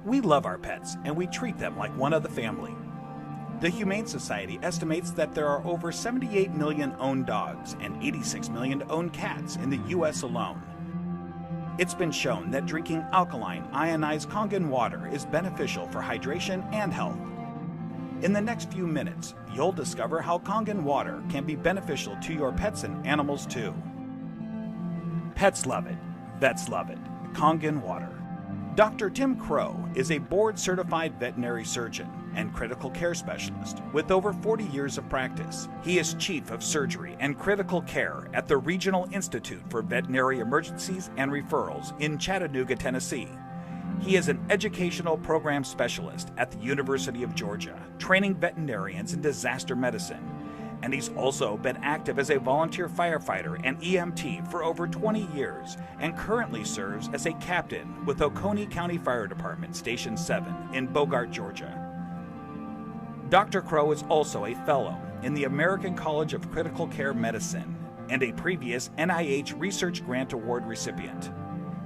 We love our pets and we treat them like one of the family. The Humane Society estimates that there are over 78 million owned dogs and 86 million owned cats in the U.S. alone. It's been shown that drinking alkaline, ionized Kangen water is beneficial for hydration and health. In the next few minutes, you'll discover how Kangen water can be beneficial to your pets and animals too. Pets love it. Vets love it. Kangen water. Dr. Tim Crowe is a board-certified veterinary surgeon and critical care specialist with over 40 years of practice. He is Chief of Surgery and Critical Care at the Regional Institute for Veterinary Emergencies and Referrals in Chattanooga, Tennessee. He is an educational program specialist at the University of Georgia, training veterinarians in disaster medicine. And he's also been active as a volunteer firefighter and EMT for over 20 years and currently serves as a captain with Oconee County Fire Department Station 7 in Bogart, Georgia. Dr. Crowe is also a fellow in the American College of Critical Care Medicine and a previous NIH Research Grant Award recipient.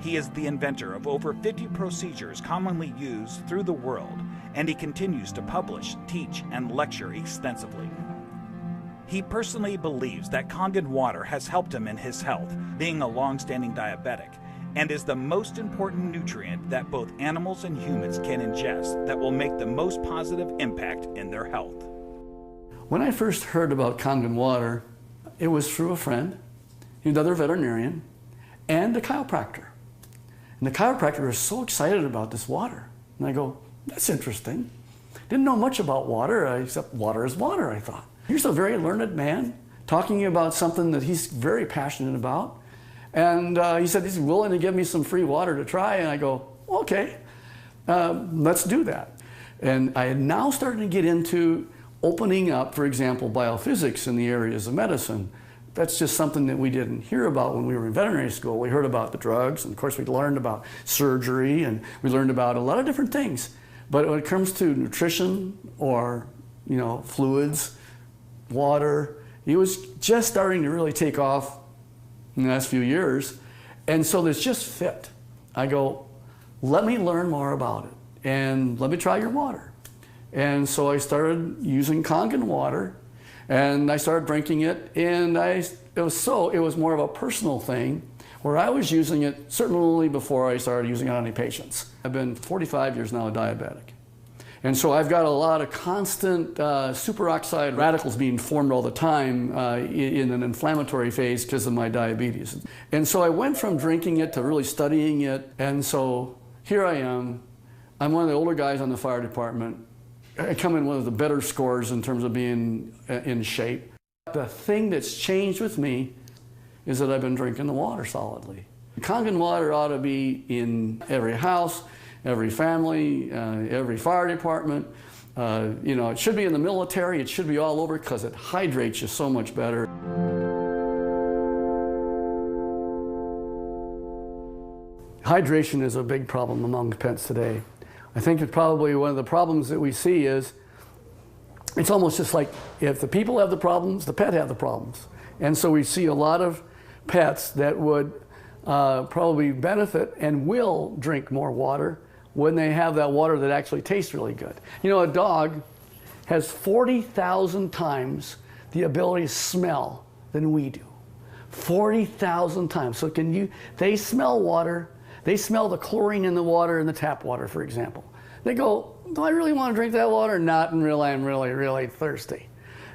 He is the inventor of over 50 procedures commonly used through the world, and he continues to publish, teach, and lecture extensively. He personally believes that Kangen water has helped him in his health, being a long-standing diabetic, and is the most important nutrient that both animals and humans can ingest that will make the most positive impact in their health. When I first heard about Kangen water, it was through a friend, another veterinarian, and a chiropractor. And the chiropractor was so excited about this water. And I go, that's interesting. Didn't know much about water, except water is water, I thought. Here's a very learned man talking about something that he's very passionate about. And he said he's willing to give me some free water to try. And I go, okay, let's do that. And I had now started to get into opening up, for example, biophysics in the areas of medicine. That's just something that we didn't hear about when we were in veterinary school. We heard about the drugs, and of course we learned about surgery, and we learned about a lot of different things. But when it comes to nutrition or, fluids, water, it was just starting to really take off in the last few years. And so this just fit. I go, let me learn more about it and let me try your water. And so I started using Kangen water and I started drinking it, and it was more of a personal thing where I was using it certainly before I started using it on any patients. I've been 45 years now a diabetic. And so I've got a lot of constant superoxide radicals being formed all the time in an inflammatory phase because of my diabetes. And so I went from drinking it to really studying it. And so here I am. I'm one of the older guys on the fire department. I come in one of the better scores in terms of being in shape. The thing that's changed with me is that I've been drinking the water solidly. Kangen water ought to be in every house, every family, every fire department. It should be in the military. It should be all over because it hydrates you so much better. Hydration is a big problem among pets today. I think that probably one of the problems that we see is it's almost just like if the people have the problems, the pet have the problems. And so we see a lot of pets that would probably benefit and will drink more water when they have that water that actually tastes really good. A dog has 40,000 times the ability to smell than we do. 40,000 times. So they smell water, they smell the chlorine in the water in the tap water, for example. They go, do I really want to drink that water? Not until I'm really, really thirsty.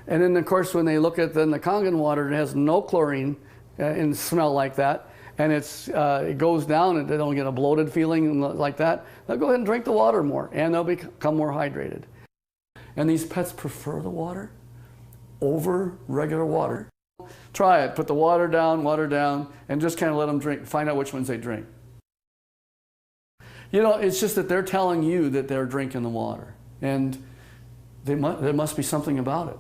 And then of course when they look at the Kangen water, it has no chlorine and smell like that. And it goes down and they don't get a bloated feeling like that, they'll go ahead and drink the water more and they'll become more hydrated. And these pets prefer the water over regular water. Try it, put the water down, and just kind of let them drink, find out which ones they drink. It's just that they're telling you that they're drinking the water, and there must be something about it.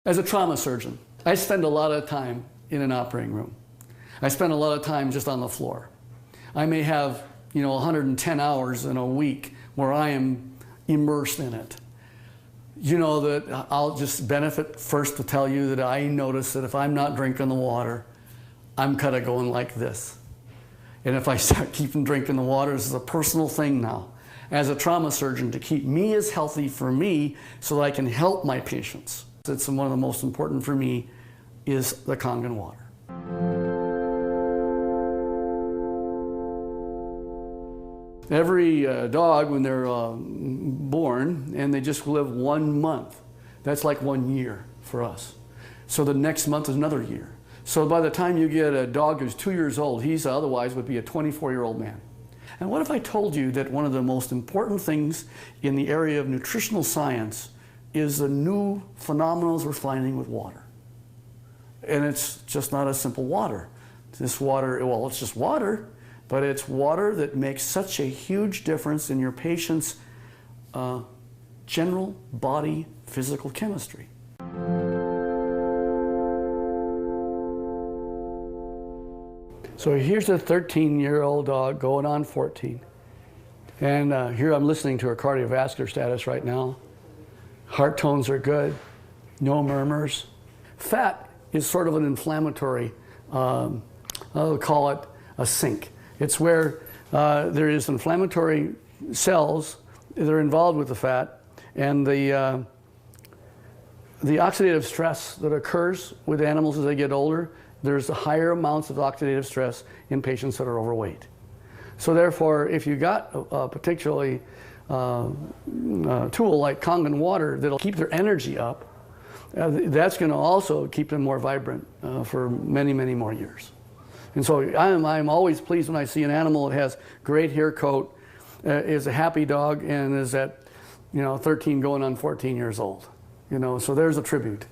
As a trauma surgeon, I spend a lot of time in an operating room. I spend a lot of time just on the floor. I may have, 110 hours in a week where I am immersed in it. That I'll just benefit first to tell you that I notice that if I'm not drinking the water, I'm kind of going like this. And if I start keeping drinking the water, this is a personal thing now. as a trauma surgeon to keep me as healthy for me so that I can help my patients. It's one of the most important for me is the Kangen water. Every dog, when they're born and they just live 1 month, that's like 1 year for us. So the next month is another year. So by the time you get a dog who's 2 years old, he's otherwise would be a 24-year-old man. And what if I told you that one of the most important things in the area of nutritional science is the new phenomena we're finding with water? And it's just not a simple water. This water, well, it's just water, but it's water that makes such a huge difference in your patient's general body physical chemistry. So here's a 13-year-old dog going on 14. And here I'm listening to her cardiovascular status right now. Heart tones are good, no murmurs. Fat is sort of an inflammatory, I'll call it a sink. It's where there is inflammatory cells that are involved with the fat, and the oxidative stress that occurs with animals as they get older, there's higher amounts of oxidative stress in patients that are overweight. So therefore, if you got a particularly tool like Kangen water that'll keep their energy up, that's going to also keep them more vibrant for many, many more years. And so I'm always pleased when I see an animal that has great hair coat, is a happy dog, and is at 13 going on 14 years old. So there's a tribute.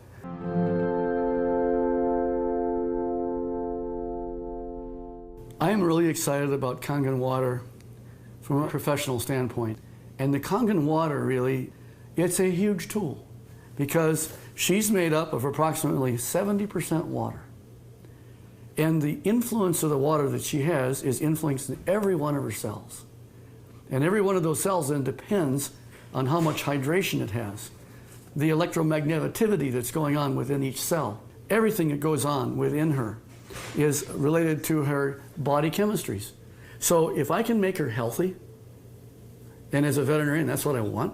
I am really excited about Kangen water from a professional standpoint. And the Kangen water really, it's a huge tool because she's made up of approximately 70% water. And the influence of the water that she has is influencing every one of her cells. And every one of those cells then depends on how much hydration it has, the electromagneticity that's going on within each cell. Everything that goes on within her is related to her body chemistries. So if I can make her healthy, and as a veterinarian, that's what I want,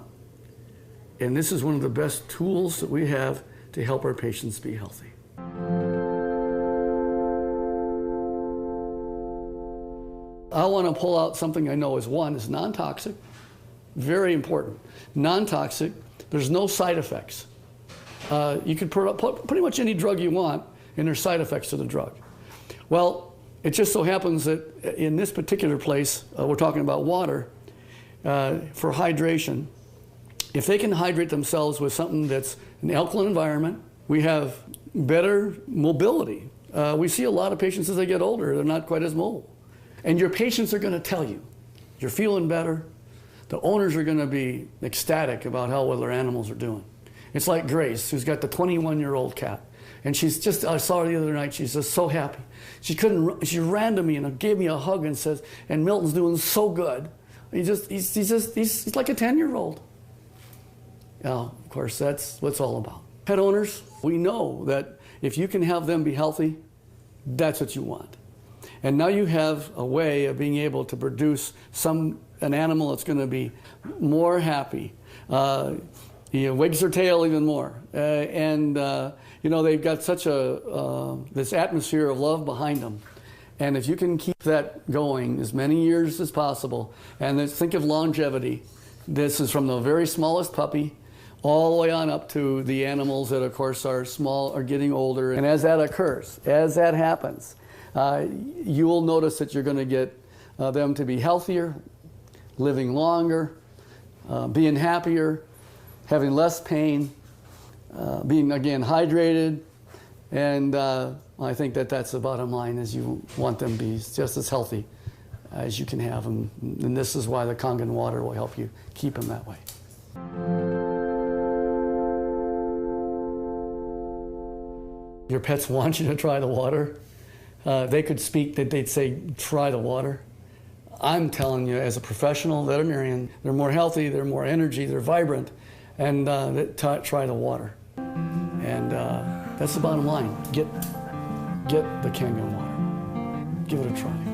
and this is one of the best tools that we have to help our patients be healthy. I want to pull out something I know is non-toxic, very important. Non-toxic, there's no side effects. You can put pretty much any drug you want, and there's side effects to the drug. Well, it just so happens that in this particular place, we're talking about water, for hydration. If they can hydrate themselves with something that's an alkaline environment, we have better mobility. We see a lot of patients as they get older, they're not quite as mobile. And your patients are going to tell you, you're feeling better. The owners are going to be ecstatic about how well their animals are doing. It's like Grace, who's got the 21-year-old cat. And she's just, I saw her the other night, she's just so happy. She ran to me and gave me a hug and says, and Milton's doing so good. He's like a 10-year-old. Of course, that's what it's all about. Pet owners, we know that if you can have them be healthy, that's what you want. And now you have a way of being able to produce an animal that's going to be more happy. Wags their tail even more. They've got such this atmosphere of love behind them. And if you can keep that going as many years as possible, and then think of longevity. This is from the very smallest puppy all the way on up to the animals that, of course, are small, are getting older. And as that occurs, as that happens, you will notice that you're going to get them to be healthier, living longer, being happier, having less pain, being, again, hydrated. And I think that that's the bottom line, is you want them to be just as healthy as you can have them. And this is why the Kangen water will help you keep them that way. Your pets want you to try the water. They could speak, that they'd say, try the water. I'm telling you, as a professional veterinarian, they're more healthy, they're more energy, they're vibrant, and try the water. And that's the bottom line. Get the Kangen water. Give it a try.